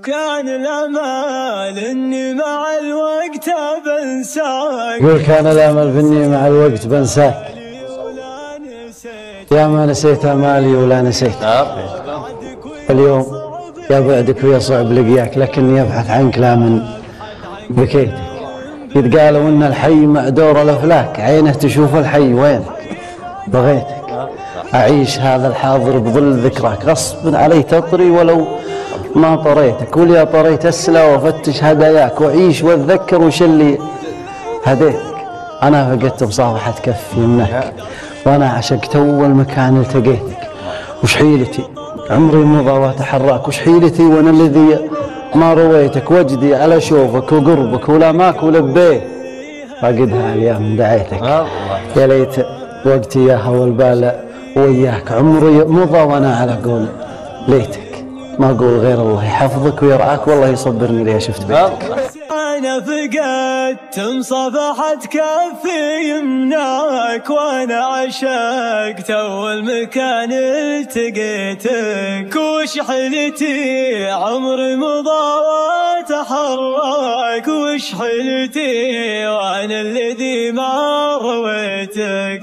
كان الأمل إني مع الوقت بنساك. يقول كان الأمل إني مع الوقت بنساك، يا ما نسيت أمالي ولا نسيت. اليوم يا بعدك ويا صعب لقياك، لكني أبحث عنك لا من بكيتك. قد قالوا إن الحي معدور الأفلاك، عينه تشوف الحي وينك بغيتك. أعيش هذا الحاضر بظل ذكراك، غصب علي تطري ولو ما طريتك. وليا طريت أسلى وأفتش هداياك، وأعيش وأتذكر وش اللي هديتك. أنا فقدت مصافحة كف يمناك، وأنا عشقت أول مكان التقيتك. وش حيلتي عمري مضى وأتحراك، وش حيلتي وأنا الذي ما رويتك. وجدي على شوفك وقربك ولا ماك ولبيه، فاقدها اليوم دعيتك. يا ليت وقتي ياها والبال وياك، عمري مضى وأنا على قول ليتك. ما أقول غير الله يحفظك ويرعاك، والله يصبرني لي شفت بيتك. أنا فقدت مصافحة كفي يمناك، وأنا عشقت أول مكان التقيتك. وش حيلتي عمري مضى وتحرك، وش حيلتي وأنا الذي ما رويتك.